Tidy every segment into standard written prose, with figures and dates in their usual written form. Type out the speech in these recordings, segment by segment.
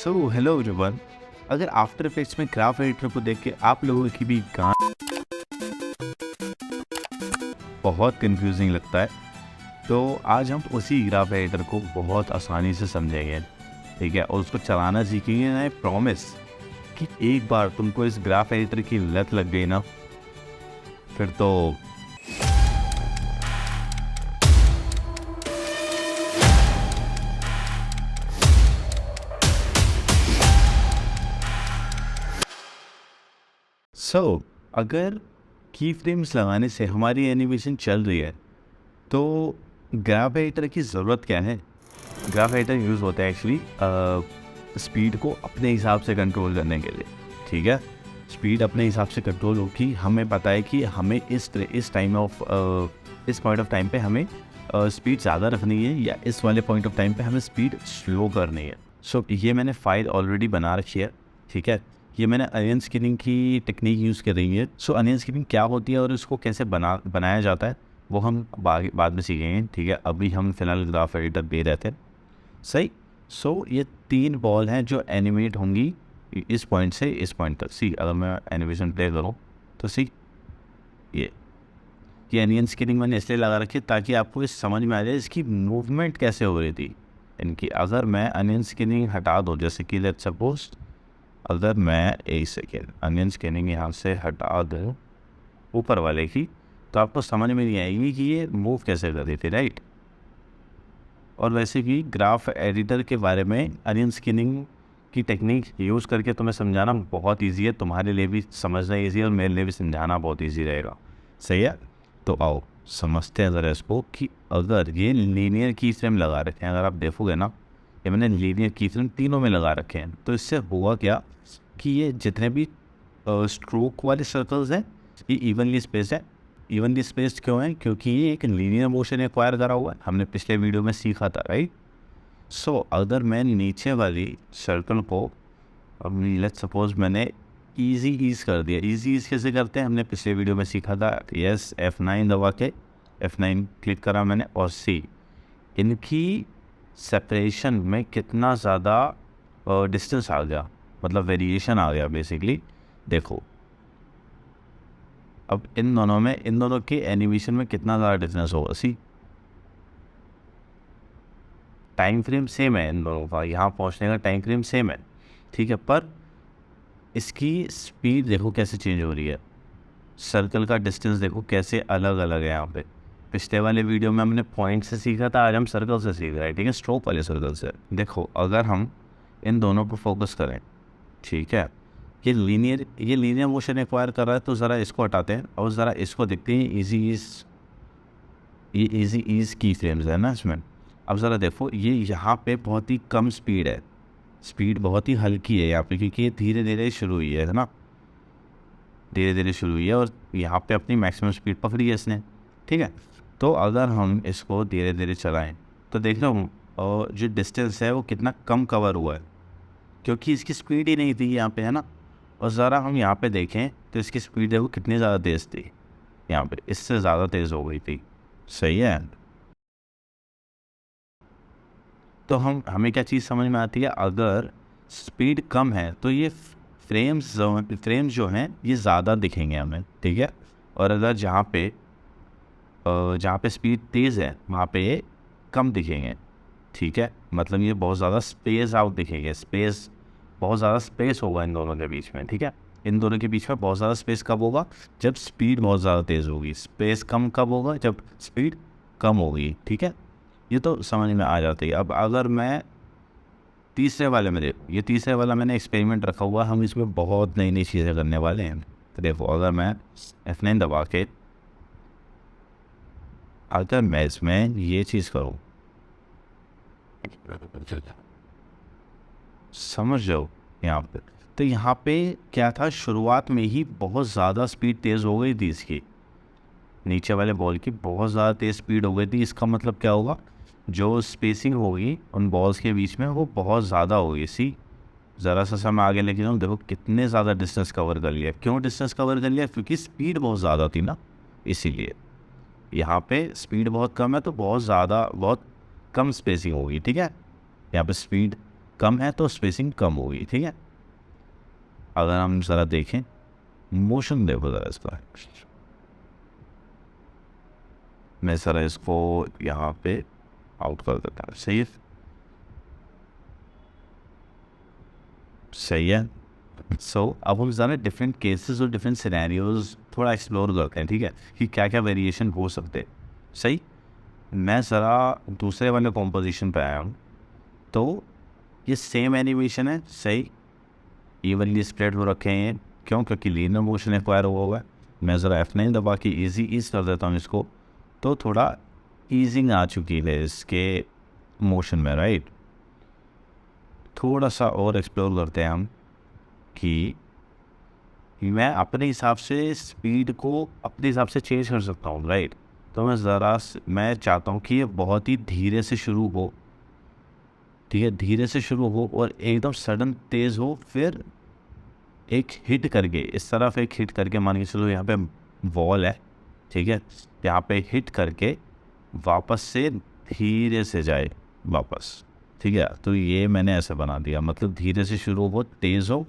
Hello everyone. अगर after effects में graph editor को देख के आप लोगों की भी गान बहुत कंफ्यूजिंग लगता है, तो आज हम उसी ग्राफ एडिटर को बहुत आसानी से समझेंगे, ठीक है, और उसको चलाना सीखेंगे। ना, प्रॉमिस कि एक बार तुमको इस ग्राफ एडिटर की लत लग गई ना, फिर तो अगर की फ्रेम्स लगाने से हमारी एनिमेशन चल रही है तो ग्राफ एडिटर की ज़रूरत क्या है? ग्राफ एडिटर यूज़ होता है एक्चुअली स्पीड को अपने हिसाब से कंट्रोल करने के लिए, ठीक है। स्पीड अपने हिसाब से कंट्रोल होगी। हमें पता है कि हमें इस पॉइंट ऑफ टाइम पे हमें स्पीड ज़्यादा रखनी है या इस वाले पॉइंट ऑफ टाइम पे हमें स्पीड स्लो करनी है। ये मैंने फाइल ऑलरेडी बना रखी है, ठीक है। ये मैंने अनियन स्किनिंग की टेक्निक यूज़ कर रही है। अनियन स्किनिंग क्या होती है और इसको कैसे बनाया जाता है वो हम बाद में सीखेंगे, ठीक है। अभी हम फिलहाल ग्राफ एडिटर पे रहते हैं, सही। ये 3 बॉल हैं जो एनिमेट होंगी इस पॉइंट से इस पॉइंट तक। अगर मैं एनिमेशन प्ले करूँ तो ये अनियन स्किनिंग मैंने इसलिए लगा रखी है ताकि आपको इस समझ में आ जाए इसकी मूवमेंट कैसे हो रही थी इनकी। अगर मैं अनियन स्किनिंग हटा दूँ, जैसे कि लेट्स सपोज अगर मैं एक सेकेंड अनियन स्किनिंग यहाँ से हटा दूँ ऊपर वाले की, तो आपको समझ में नहीं आएगी कि ये मूव कैसे कर रही थी, राइट। और वैसे भी ग्राफ एडिटर के बारे में अनियन स्किनिंग की टेक्निक यूज़ करके तुम्हें समझाना बहुत इजी है। तुम्हारे लिए भी समझना इजी है और मेरे लिए भी समझाना बहुत इजी रहेगा, सही है। तो आओ समझते हैं ज़रा इसको कि अगर ये लीनियर की फ्रेम लगा रखे हैं, अगर आप देखोगे ना, ये मैंने लीनियर की फ्रेम तीनों में लगा रखे हैं, तो इससे हुआ क्या कि ये जितने भी स्ट्रोक वाले सर्कल्स हैं ये इवनली स्पेस है। इवनली स्पेस्ड क्यों है? क्योंकि ये एक लीनियर मोशन एक्वायर करा हुआ है, हमने पिछले वीडियो में सीखा था, राइट। अगर मैं नीचे वाली सर्कल को अब लेट्स सपोज मैंने ईजी ईज कर दिया। ईजी ईज कैसे करते हैं हमने पिछले वीडियो में सीखा था। यस, F9 दबा के F9 क्लिक करा मैंने और इनकी सेपरेशन में कितना ज़्यादा डिस्टेंस आ गया, मतलब वेरिएशन आ गया बेसिकली। देखो अब इन दोनों के एनिमेशन में कितना ज़्यादा डिफरेंस होगा। टाइम फ्रेम सेम है इन दोनों का, यहाँ पहुँचने का टाइम फ्रेम सेम है, ठीक है, पर इसकी स्पीड देखो कैसे चेंज हो रही है। सर्कल का डिस्टेंस देखो कैसे अलग अलग है यहाँ पे। पिछले वाले वीडियो में हमने पॉइंट से सीखा था, आज हम सर्कल से सीख रहे हैं, ठीक है, स्ट्रोक वाले सर्कल से। देखो अगर हम इन दोनों पर फोकस करें, ठीक है, ये लीनियर मोशन एक्वायर कर रहा है, तो ज़रा इसको हटाते हैं और ज़रा इसको देखते हैं। इजी ईज की फ्रेम्स है ना इसमें। अब ज़रा देखो ये यहाँ पे बहुत ही कम स्पीड है, स्पीड बहुत ही हल्की है यहाँ पे, क्योंकि ये धीरे धीरे शुरू हुई है ना, धीरे धीरे शुरू हुई है और यहाँ पे अपनी मैक्सिमम स्पीड पकड़ी है इसने, ठीक है। तो अगर हम इसको धीरे धीरे चलाएं तो देख लो और जो डिस्टेंस है वो कितना कम कवर हुआ है, क्योंकि इसकी स्पीड ही नहीं थी यहाँ पे, है ना। और ज़रा हम यहाँ पे देखें तो इसकी स्पीड है वो कितनी ज़्यादा तेज़ थी, यहाँ पे इससे ज़्यादा तेज़ हो गई थी, सही है। तो हमें क्या चीज़ समझ में आती है, अगर स्पीड कम है तो ये फ्रेम्स जो हैं ये ज़्यादा दिखेंगे हमें, ठीक है। और अगर जहाँ पे स्पीड तेज़ है वहाँ पे ये कम दिखेंगे, ठीक है। मतलब ये बहुत ज़्यादा स्पेस आउट दिखेंगे, बहुत ज़्यादा स्पेस होगा इन दोनों के बीच में, ठीक है। इन दोनों के बीच में बहुत ज़्यादा स्पेस कब होगा? जब स्पीड बहुत ज़्यादा तेज़ होगी। स्पेस कम कब होगा? जब स्पीड कम होगी, ठीक है। ये तो समझ में आ जाती है। अब अगर मैं तीसरे वाले मैंने एक्सपेरिमेंट रखा हुआ, हम इसमें बहुत नई नई चीज़ें करने वाले हैं। तो देखो अगर मैं F9 दबा के अगर मैं इसमें ये चीज़ करूँ, समझ जाओ यहाँ पे, तो यहाँ पे क्या था, शुरुआत में ही बहुत ज़्यादा स्पीड तेज़ हो गई थी इसकी, नीचे वाले बॉल की बहुत ज़्यादा तेज़ स्पीड हो गई थी। इसका मतलब क्या होगा, जो स्पेसिंग होगी उन बॉल्स के बीच में वो बहुत ज़्यादा होगी। ज़रा सा मैं आगे लेके जाऊँ, देखो कितने ज़्यादा डिस्टेंस कवर कर लिया। क्यों डिस्टेंस कवर कर लिया? क्योंकि स्पीड बहुत ज़्यादा थी ना, इसीलिए। यहाँ पे स्पीड बहुत कम है तो बहुत कम स्पेसिंग होगी, ठीक है। यहाँ पे स्पीड कम है तो स्पेसिंग कम होगी, ठीक है। अगर हम ज़रा देखें, मोशन देखो ज़रा इसका, मैं ज़रा इसको यहाँ पे आउट कर देता हूँ, सही है, सही है। सो अब हम ज़रा डिफरेंट केसेस और डिफरेंट सिनेरियोज थोड़ा एक्सप्लोर करते हैं, ठीक है, कि क्या क्या वेरिएशन हो सकते हैं। सही, मैं ज़रा दूसरे वाले कॉम्पोजिशन पे आया हूँ, तो ये सेम एनिमेशन है, सही, इवनली स्प्रेड हो रखे हैं, क्यों, क्योंकि लीनियर मोशन एक्वायर हुआ है। मैं ज़रा F9 दबा के ईज़ कर देता हूँ इसको, तो थोड़ा ईजिंग आ चुकी है इसके मोशन में, राइट। थोड़ा सा और एक्सप्लोर करते हैं हम कि मैं अपने हिसाब से स्पीड को अपने हिसाब से चेंज कर सकता हूँ, राइट। तो मैं चाहता हूँ कि ये बहुत ही धीरे से शुरू हो, ठीक है, धीरे से शुरू हो और एकदम सडन तेज़ हो, फिर एक हिट करके इस तरफ एक हिट करके, मान के चलो यहाँ पे वॉल है, ठीक है, यहाँ पे हिट करके वापस से धीरे से जाए वापस, ठीक है। तो ये मैंने ऐसे बना दिया, मतलब धीरे से शुरू हो, तेज़ हो,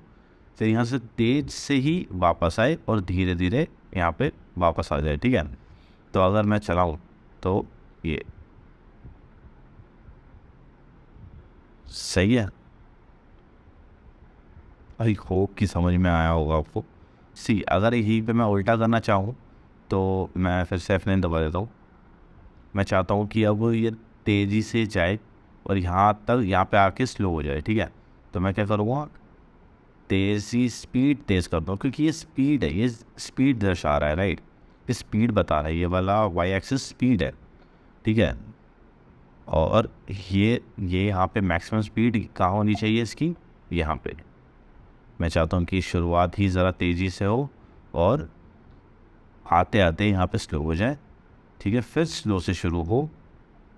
फिर यहाँ से तेज से ही वापस आए और धीरे धीरे यहाँ पे वापस आ जाए, ठीक है। तो अगर मैं चलाऊँ तो ये सही है, आई होप कि समझ में आया होगा आपको। सी अगर यहीं पे मैं उल्टा करना चाहूँ तो मैं फिर से F9 दबा देता हूँ। मैं चाहता हूँ कि अब ये तेज़ी से जाए और यहाँ पे आके स्लो हो जाए, ठीक है। तो मैं क्या करूँगा, तेज़ी स्पीड तेज़ करता हूँ, क्योंकि ये स्पीड है, ये स्पीड दर्शा रहा है, राइट, ये स्पीड बता रहा है, ये वाला वाई एक्सिस स्पीड है, ठीक है। और ये यहाँ पे मैक्सिमम स्पीड कहाँ होनी चाहिए इसकी, यहाँ पे। मैं चाहता हूँ कि शुरुआत ही ज़रा तेज़ी से हो और आते आते यहाँ पे स्लो हो जाए, ठीक है, फिर स्लो से शुरू हो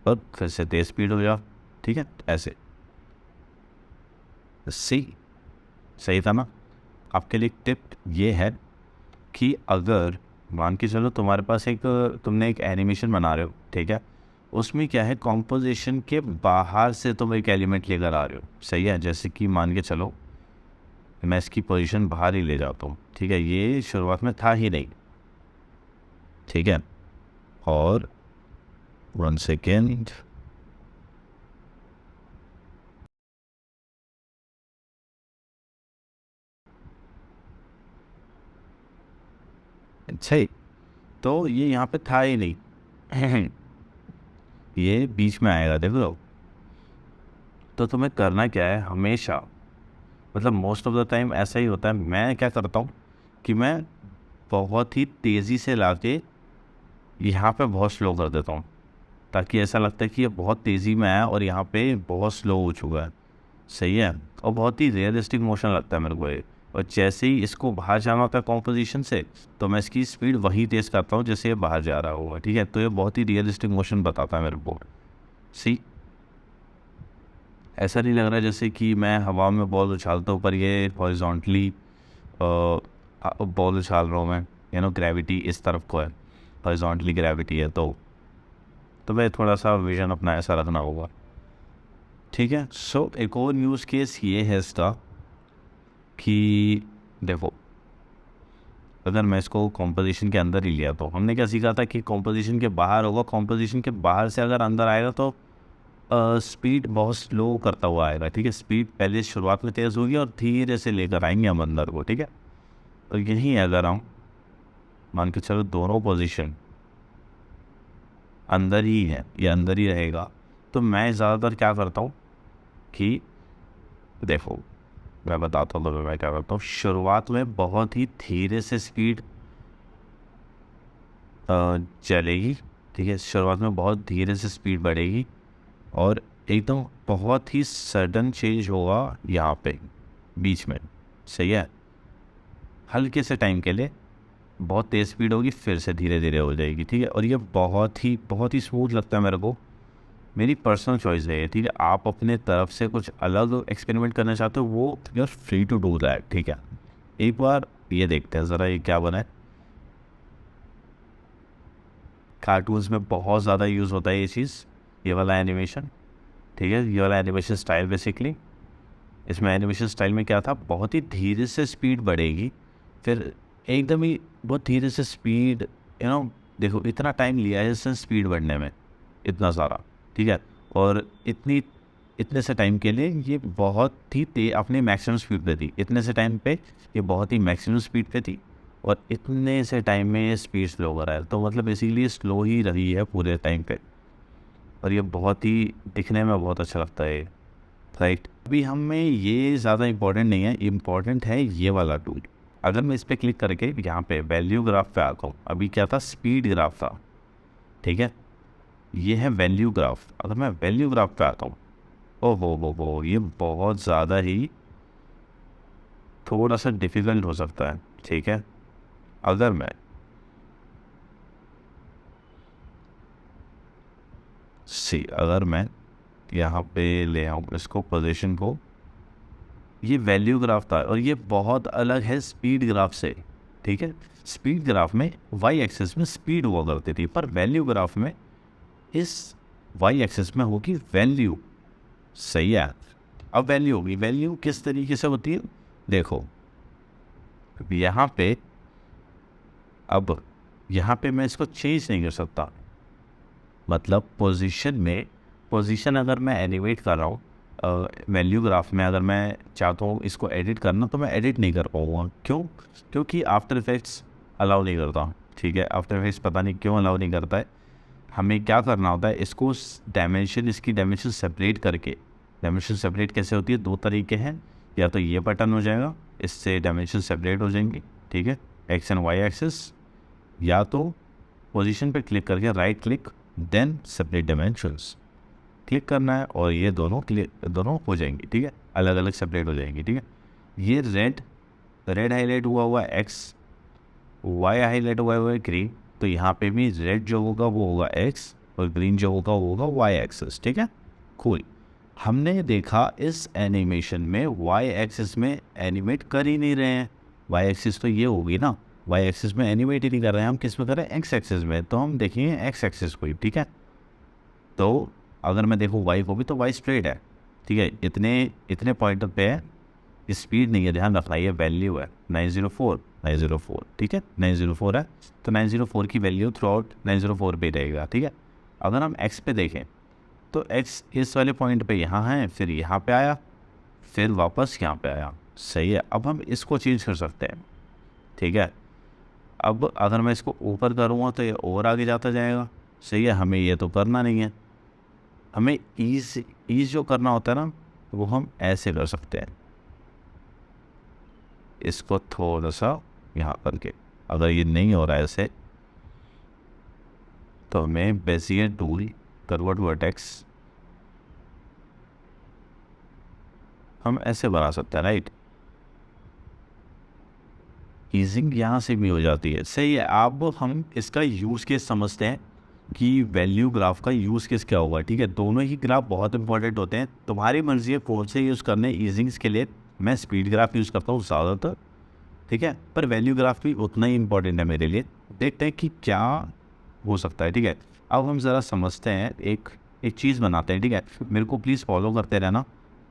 और फिर से तेज़ स्पीड हो जाए, ठीक है, ऐसे। सही था ना। आपके लिए एक टिप ये है कि अगर मान के चलो तुमने एक एनिमेशन बना रहे हो, ठीक है, उसमें क्या है, कॉम्पोजिशन के बाहर से तुम एक एलिमेंट लेकर आ रहे हो, सही है। जैसे कि मान के चलो मैं इसकी पोजीशन बाहर ही ले जाता हूँ, ठीक है, ये शुरुआत में था ही नहीं, ठीक है। और 1 सेकेंड, अच्छा ही, तो ये यहाँ पे था ही नहीं ये बीच में आएगा, देखो लो। तो तुम्हें करना क्या है, हमेशा, मतलब मोस्ट ऑफ द टाइम ऐसा ही होता है। मैं क्या करता हूँ कि मैं बहुत ही तेज़ी से लाके यहाँ पे बहुत स्लो कर देता हूँ, ताकि ऐसा लगता है कि ये बहुत तेज़ी में आया और यहाँ पे बहुत स्लो हो चुका है, सही है। और बहुत ही रियलिस्टिक मोशन लगता है मेरे को ये। और जैसे ही इसको बाहर जाना होता है कॉम्पोजिशन से, तो मैं इसकी स्पीड वही तेज़ करता हूँ जैसे ये बाहर जा रहा होगा, ठीक है। तो ये बहुत ही रियलिस्टिक मोशन बताता है मेरे को। सी ऐसा नहीं लग रहा जैसे कि मैं हवा में बॉल उछालता हूँ पर ये हॉरिजॉन्टली बॉल उछाल रहा हूँ मैं, ग्रेविटी इस तरफ को है, हॉरिजॉन्टली ग्रेविटी है, तो मैं थोड़ा सा विजन अपना ऐसा रखना होगा, ठीक है। सो एक और यूज़ केस ये है इसका कि देखो, अगर मैं इसको कॉम्पोजिशन के अंदर ही लिया, तो हमने क्या सीखा था कि कॉम्पोजिशन के बाहर होगा, कॉम्पोजिशन के बाहर से अगर अंदर आएगा तो स्पीड बहुत स्लो करता हुआ आएगा, ठीक है। स्पीड पहले शुरुआत में तेज़ होगी और धीरे से लेकर आएंगे हम अंदर को, ठीक है। तो यही अगर हम मान के चलो दोनों पोजीशन अंदर ही है, ये अंदर ही रहेगा, तो मैं ज़्यादातर क्या करता हूँ कि देखो, मैं बताता हूँ, तो मैं क्या करता हूँ, शुरुआत में बहुत ही धीरे से स्पीड चलेगी, ठीक है। शुरुआत में बहुत धीरे से स्पीड बढ़ेगी और एकदम बहुत ही सडन चेंज होगा यहाँ पे बीच में, सही है। हल्के से टाइम के लिए बहुत तेज़ स्पीड होगी, फिर से धीरे धीरे हो जाएगी, ठीक है। और ये बहुत ही स्मूथ लगता है मेरे को। मेरी पर्सनल चॉइस है ये, ठीक है। आप अपने तरफ से कुछ अलग एक्सपेरिमेंट करना चाहते हो, वो you are free to do that, ठीक है। एक बार ये देखते हैं ज़रा ये क्या बना है। कार्टून्स में बहुत ज़्यादा यूज़ होता है ये चीज़, ये वाला एनिमेशन, ठीक है, ये वाला एनिमेशन स्टाइल बेसिकली। इसमें एनिमेशन स्टाइल में क्या था, बहुत ही धीरे से स्पीड बढ़ेगी, फिर एकदम ही बहुत धीरे से स्पीड, देखो इतना टाइम लिया है इससे स्पीड बढ़ने में, इतना सारा, ठीक है। और इतने से टाइम के लिए ये बहुत ही अपनी मैक्सिमम स्पीड पे थी, इतने से टाइम पे ये बहुत ही मैक्सिमम स्पीड पे थी, और इतने से टाइम में ये स्पीड स्लो कर रहा है, तो मतलब इसीलिए स्लो ही रही है पूरे टाइम पे, और ये बहुत ही दिखने में बहुत अच्छा लगता है, राइट। अभी हमें ये ज़्यादा इम्पोर्टेंट नहीं है, इम्पॉर्टेंट है ये वाला टूल। अगर मैं इस पर क्लिक करके यहाँ पे वैल्यू ग्राफ पे आता हूँ, अभी क्या था, स्पीड ग्राफ था, ठीक है, ये है वैल्यू ग्राफ। अगर मैं वैल्यू ग्राफ पे आता हूँ, ओ वो ये बहुत ज़्यादा ही थोड़ा सा डिफ़िकल्ट हो सकता है, ठीक है। अगर मैं अगर मैं यहाँ पे ले आऊँ इसको, पोजीशन को, ये वैल्यू ग्राफ था और ये बहुत अलग है स्पीड ग्राफ से, ठीक है। स्पीड ग्राफ में वाई एक्सिस में स्पीड हुआ करती थी, पर वैल्यू ग्राफ में इस वाई एक्सिस में होगी वैल्यू, सही है। अब वैल्यू होगी, वैल्यू किस तरीके से होती है, देखो यहाँ पे, अब यहाँ पे मैं इसको चेंज नहीं कर सकता, मतलब पोजीशन अगर मैं एनिमेट कर रहा हूँ वैल्यू ग्राफ में, अगर मैं चाहता हूँ इसको एडिट करना तो मैं एडिट नहीं कर पाऊँगा, क्यों, क्योंकि आफ्टर इफेक्ट्स अलाउ नहीं करता, ठीक है। आफ्टर इफेक्ट्स पता नहीं क्यों अलाउ नहीं करता है। हमें क्या करना होता है, इसको इसकी डायमेंशन सेपरेट करके, डायमेंशन सेपरेट कैसे होती है, दो तरीके हैं, या तो ये बटन हो जाएगा, इससे डायमेंशन सेपरेट हो जाएंगी, ठीक है, एक्स एंड वाई एक्सिस, या तो पोजीशन पे क्लिक करके right click then separate dimensions click करना है, और ये दोनों हो जाएंगी, ठीक है, अलग अलग सेपरेट हो जाएंगी, ठीक है। ये रेड हाईलाइट हुआ है एक्स, वाई हाईलाइट हुआ है ग्रीन, तो यहाँ पे भी रेड जो होगा वो होगा एक्स, और ग्रीन जो होगा वो होगा वाई एक्सिस, ठीक है। कूल। हमने देखा इस एनिमेशन में वाई एक्सिस में एनिमेट कर ही नहीं रहे हैं, वाई एक्सिस तो ये होगी ना, वाई एक्सिस में एनिमेट ही नहीं कर रहे हैं, हम किस में कर रहे हैं, एक्स एक्सिस में, तो हम देखेंगे एक्स एक्सिस को ही, ठीक है। तो अगर मैं देखूँ वाई को भी, तो वाई स्ट्रेट है, ठीक है, इतने पॉइंट पे है, स्पीड नहीं है, ध्यान रखना, ये वैल्यू है 904, ठीक है, 904 है, तो 904 की वैल्यू थ्रू आउट 904 पे रहेगा, ठीक है। अगर हम एक्स पे देखें तो एक्स इस वाले पॉइंट पे यहाँ है, फिर यहाँ पे आया, फिर वापस यहाँ पे आया, सही है। अब हम इसको चेंज कर सकते हैं, ठीक है। अब अगर मैं इसको ऊपर करूँगा तो ये और आगे जाता जाएगा, सही है, हमें ये तो करना नहीं है, हमें ईज जो करना होता है ना, वो हम ऐसे कर सकते हैं, इसको थोड़ा सा यहाँ करके, अगर ये नहीं हो रहा है ऐसे, तो हमें बेजियर टूल कर्व्ड वर्टेक्स हम ऐसे बना सकते हैं, राइट। ईजिंग यहाँ से भी हो जाती है, सही है। अब हम इसका यूज़ केस समझते हैं कि वैल्यू ग्राफ का यूज़ केस क्या होगा, ठीक है। दोनों ही ग्राफ बहुत इंपॉर्टेंट होते हैं, तुम्हारी मर्जी है कौन से यूज़ करने। ईजिंग्स के लिए मैं स्पीड ग्राफ यूज़ करता हूँ ज़्यादातर, ठीक है, पर वैल्यू ग्राफ भी उतना ही इंपॉर्टेंट है मेरे लिए। देखते हैं कि क्या हो सकता है, ठीक है। अब हम ज़रा समझते हैं, एक चीज़ बनाते हैं, ठीक है। मेरे को प्लीज़ फॉलो करते रहना,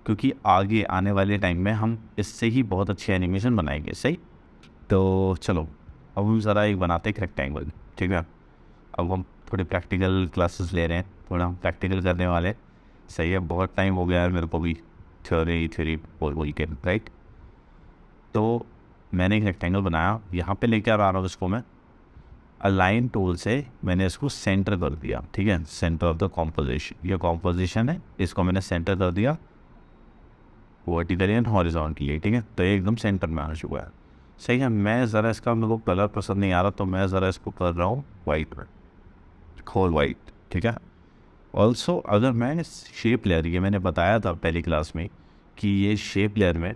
क्योंकि आगे आने वाले टाइम में हम इससे ही बहुत अच्छी एनिमेशन बनाएंगे, सही। तो चलो अब हम ज़रा एक बनाते हैं रेक्टेंगल, ठीक है। अब हम थोड़े प्रैक्टिकल क्लासेस ले रहे हैं, थोड़ा हम प्रैक्टिकल करने वाले, सही है। बहुत टाइम हो गया यार मेरे को भी थ्योरी बोल के, राइट। तो मैंने एक रेक्टेंगल बनाया, यहाँ पे लेकर आ रहा हूँ इसको मैं, अलाइन टूल से मैंने इसको सेंटर कर दिया, ठीक है, सेंटर ऑफ द कॉम्पोजिशन, ये कॉम्पोजिशन है, इसको मैंने सेंटर कर दिया वर्टिकली एंड हॉरिजॉन्टली, ठीक है। तो ये एकदम सेंटर में आ चुका है, सही है। मैं ज़रा इसका मेरे को कलर पसंद नहीं आ रहा, तो मैं ज़रा इसको कर रहा हूँ वाइट में, खोल वाइट, ठीक है। ऑल्सो अगर मैं शेप लेयर, ये मैंने बताया था पहली क्लास में कि ये शेप लेयर में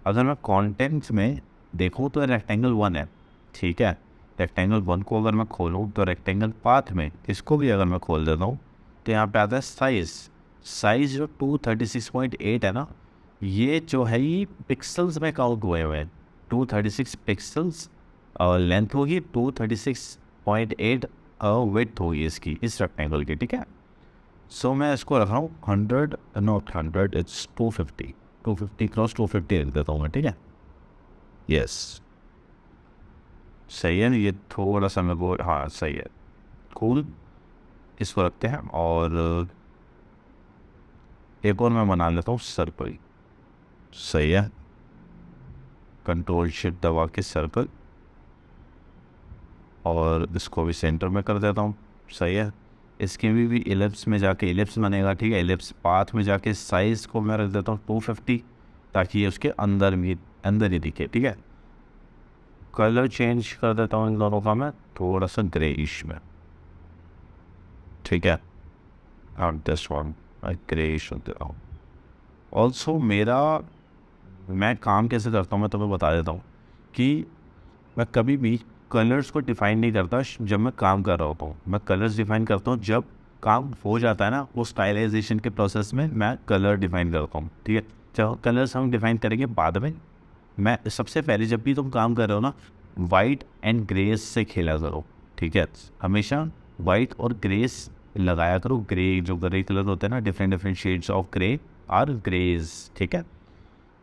अगर मैं कंटेंट्स में देखूँ तो रेक्टेंगल 1 है, ठीक है। रेक्टेंगल 1 को अगर मैं खोलूँ तो रेक्टेंगल पाथ में इसको भी अगर मैं खोल देता हूँ तो यहाँ पे आता है साइज़ जो 236.8 है ना, ये जो है ये पिक्सल्स में काउंट हुए हैं, 236 पिक्सल्स और लेंथ होगी 236.8 विड्थ होगी इसकी, इस रेक्टेंगल की, ठीक है। सो मैं इसको रख रहा हूँ 100 नॉट 100, इट्स 250, 250 क्रॉस 250 लिख देता हूँ मैं, ठीक है। यस, सही है। ये थोड़ा सा मेरे को, हाँ सही है, कूल। इसको रखते हैं और एक और मैं बना लेता हूँ सर्कल। सही है, कंट्रोल शिफ्ट दबा के सर्कल, और इसको भी सेंटर में कर देता हूँ। सही है, इसके भी इलिप्स में जाके इलिप्स बनेगा, ठीक है। इलिप्स पाथ में जाके साइज़ को मैं रख देता हूँ 250, ताकि ये उसके अंदर ही दिखे, ठीक है। कलर चेंज कर देता हूँ इन दोनों का मैं थोड़ा सा ग्रेइश में, ठीक है। और दिस वन ग्रेइश रख देता हूँ। ऑल्सो मैं काम कैसे करता हूँ मैं तुम्हें बता देता हूँ कि मैं कभी भी कलर्स को डिफ़ाइन नहीं करता जब मैं काम कर रहा होता हूँ। मैं कलर्स डिफ़ाइन करता हूँ जब काम हो जाता है ना, वो स्टाइलाइजेशन के प्रोसेस में मैं कलर डिफ़ाइन करता हूँ, ठीक है। चलो कलर्स हम डिफ़ाइन करेंगे बाद में। मैं सबसे पहले जब भी तुम काम कर रहे हो ना, वाइट एंड ग्रेस से खेला करो, ठीक है। हमेशा वाइट और ग्रेस लगाया करो। ग्रे, जो ग्रे कलर होते हैं ना, different shades of grey or greys, ठीक है।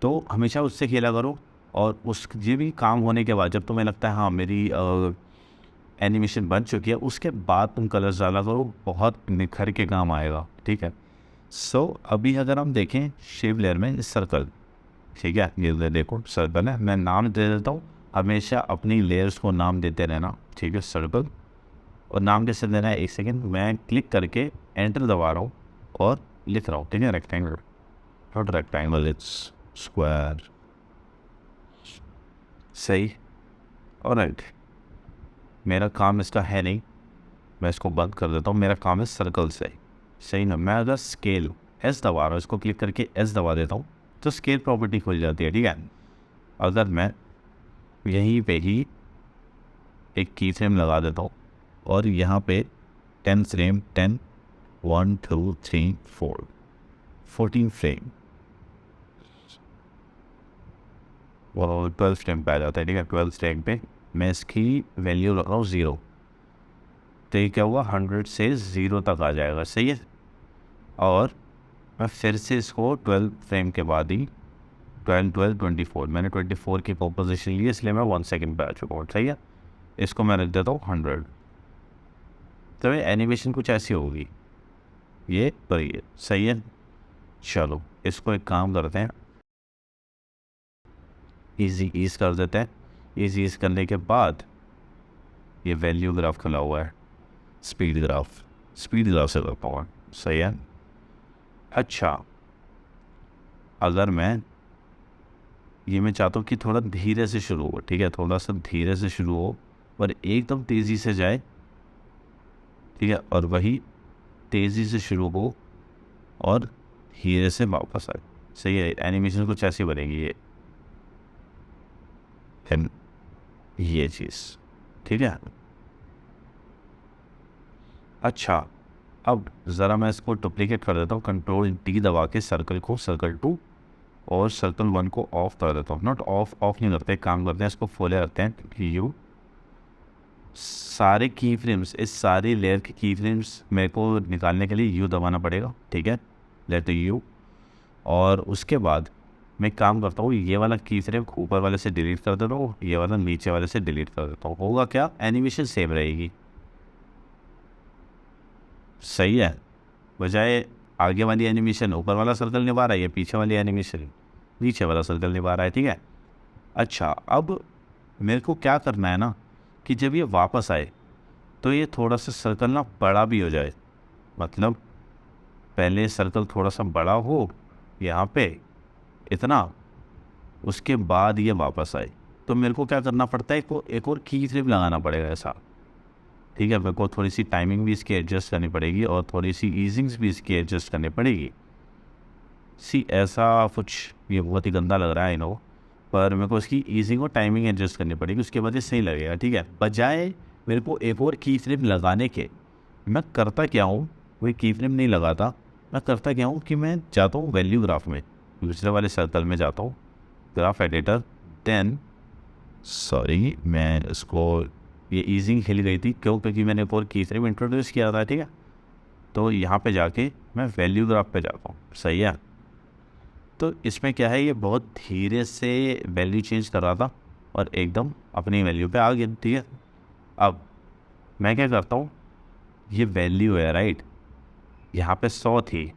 तो हमेशा उससे खेला करो। और उस ये भी काम होने के बाद जब तुम्हें लगता है हाँ मेरी एनिमेशन बन चुकी है, उसके बाद तुम कलर्स डाला करो, बहुत निखर के काम आएगा, ठीक है। सो अभी अगर हम देखें शेप लेयर में सर्कल, ठीक है, ये देखो सर्कल है। मैं नाम दे देता हूँ, हमेशा अपनी लेयर्स को नाम देते रहना, ठीक है। सर्कल, और नाम कैसे देना है, एक सेकेंड, मैं क्लिक करके एंटर दबा रहा हूँ और लिख रहा हूँ, ठीक है। Rectangle, not rectangle, its square. सही, ऑलराइट। मेरा काम इसका है नहीं, मैं इसको बंद कर देता हूँ। मेरा काम है सर्कल से, सही ना। मैं अगर स्केल एस दबा रहा हूँ, इसको क्लिक करके एस दबा देता हूँ तो स्केल प्रॉपर्टी खुल जाती है, ठीक है। अगर मैं यहीं पे ही एक की फ्रेम लगा देता हूँ और यहाँ पे 10 फ्रेम, 10 1 2 3 4 14 फ्रेम और 12 फ्रेम पे आ जाता है, ठीक है। 12 फ्रेम पे मैं इसकी वैल्यू रख रहा हूँ 0, तो ये क्या हुआ, 100 से 0 तक आ जाएगा, सही है। और मैं फिर से इसको 12 फ्रेम के बाद ही 12 12 24, मैंने 24 की पोजीशन ली, इसलिए मैं 1 सेकंड पे आ चुका हूँ, सही है। इसको मैं रख देता हूँ 100, तो ये एनिमेशन कुछ ऐसी होगी, ये पर ये सही है। चलो इसको एक काम करते हैं, ईजी ईज कर देते हैं। ईजी ईज करने के बाद ये वैल्यू ग्राफ खुला हुआ है, स्पीड ग्राफ से करता हूँ, सही है। अच्छा, अगर मैं चाहता हूँ कि थोड़ा धीरे से शुरू हो, ठीक है, थोड़ा सा धीरे से शुरू हो और एकदम तेज़ी से जाए, ठीक है, और वही तेज़ी से शुरू हो और धीरे से वापस आए, सही है। एनिमेशन कुछ ऐसी बनेगी ये चीज़, ठीक है। अच्छा, अब ज़रा मैं इसको डुप्लीकेट कर देता हूँ, कंट्रोल डी दबा के सर्कल को सर्कल 2 और सर्कल 1 को ऑफ कर देता हूँ। नॉट ऑफ नहीं करते, काम करते हैं, इसको फुले रखते हैं। यू सारे की फ्रेम्स, इस सारी लेयर के की फ्रेम्स मेरे को निकालने के लिए यू दबाना पड़ेगा, ठीक है। लेट यू, और उसके बाद मैं काम करता हूँ, ये वाला की फ्रेम ऊपर वाले से डिलीट कर देता हूँ, ये वाला नीचे वाले से डिलीट कर देता हूँ। होगा क्या, एनिमेशन सेम रहेगी, सही है। बजाय आगे वाली एनिमेशन ऊपर वाला सर्कल निभा रहा है, ये पीछे वाली एनिमेशन नीचे वाला सर्कल निभा रहा है, ठीक है। अच्छा, अब मेरे को क्या करना है ना कि जब ये वापस आए तो ये थोड़ा सा सर्कल ना बड़ा भी हो जाए, मतलब पहले सर्कल थोड़ा सा बड़ा हो यहाँ पे इतना, उसके बाद ये वापस आए। तो मेरे को क्या करना पड़ता है, एक और की फ्रेम लगाना पड़ेगा ऐसा, ठीक है। मेरे को थोड़ी सी टाइमिंग भी इसकी एडजस्ट करनी पड़ेगी और थोड़ी सी ईजिंग्स भी इसकी एडजस्ट करनी पड़ेगी। ऐसा कुछ ये बहुत ही गंदा लग रहा है, नो, पर मेरे को इसकी ईजिंग और टाइमिंग एडजस्ट करनी पड़ेगी, उसके बाद ये सही लगेगा, ठीक है। बजाय मेरे को एक और की फ्रेम लगाने के, मैं करता क्या हूँ, वही की फ्रेम नहीं लगाता, मैं करता क्या हूँ कि मैं जाता हूँ वैल्यू ग्राफ में, दूसरे वाले सर्कल में जाता हूँ, ग्राफ एडिटर, देन सॉरी मैं इसको, ये ईजिंग हिल गई थी क्यों, क्योंकि मैंने एक और की फ्रेम इंट्रोड्यूस किया था, ठीक है। तो यहाँ पे जाके मैं वैल्यू ग्राफ पे जाता हूँ, सही है। तो इसमें क्या है, ये बहुत धीरे से वैल्यू चेंज कर रहा था और एकदम अपनी वैल्यू पे आ गया, ठीक है। अब मैं क्या करता हूँ, ये वैल्यू है राइट, यहाँ पे 100 थी,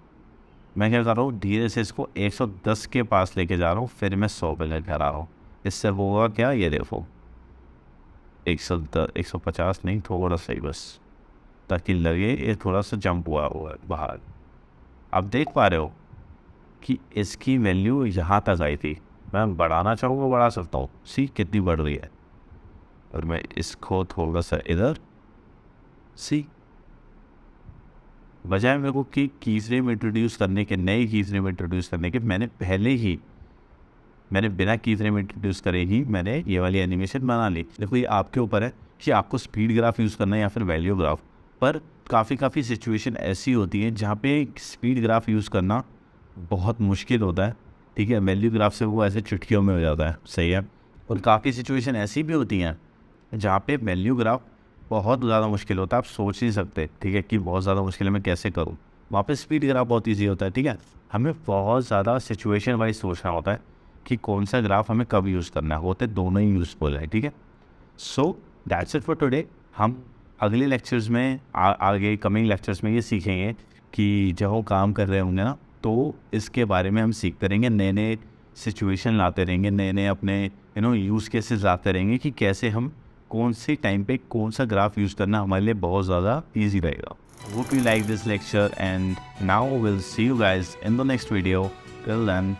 मैं क्या कर रहा हूँ, धीरे से इसको 110 के पास लेके जा रहा हूँ, फिर मैं 100 पे लेकर आ रहा हूँ। इससे होगा क्या, ये देखो 110 150 नहीं, थोड़ा सही बस, ताकि लगे ये थोड़ा सा जंप हुआ है बाहर। आप देख पा रहे हो कि इसकी वैल्यू यहाँ तक आई थी, मैं बढ़ाना चाहूँगा बढ़ा सकता हूँ, सी कितनी बढ़ रही है। और मैं इसको थोड़ा सा इधर, सी बजाय मेरे को कि की फ्रेम इंट्रोड्यूस करने के, नए की फ्रेम इंट्रोड्यूस करने के, मैंने बिना की फ्रेम इंट्रोड्यूस करे ही मैंने ये वाली एनिमेशन बना ली। देखो ये आपके ऊपर है कि आपको स्पीड ग्राफ यूज़ करना है या फिर वैल्यू ग्राफ। पर काफ़ी सिचुएशन ऐसी होती हैं जहाँ पे स्पीड ग्राफ यूज़ करना बहुत मुश्किल होता है, ठीक है। वैल्यू ग्राफ से वो ऐसे चुटकियों में हो जाता है, सही है। और काफ़ी सिचुएशन ऐसी भी होती हैं जहाँ पे वैल्यू ग्राफ बहुत ज़्यादा मुश्किल होता है, आप सोच नहीं सकते, ठीक है, कि बहुत ज़्यादा मुश्किल है, मैं कैसे करूँ। वहाँ पे स्पीड ग्राफ बहुत ईजी होता है, ठीक है। हमें बहुत ज़्यादा सिचुएशन वाइज सोचना होता है कि कौन सा ग्राफ हमें कब यूज़ करना है, होते दोनों ही यूज़फुल है, ठीक है। So that's it for today. हम अगले लेक्चर्स में आगे कमिंग लेक्चर्स में ये सीखेंगे कि जब हम काम कर रहे होंगे ना, तो इसके बारे में हम सीखते रहेंगे, नए नए सिचुएशन लाते रहेंगे, नए नए अपने यूज़ केसेस लाते रहेंगे कि कैसे हम कौन से टाइम पे कौन सा ग्राफ यूज़ करना हमारे लिए बहुत ज़्यादा ईजी रहेगा। Hope you like this lecture and now will see you guys in the next video. Till then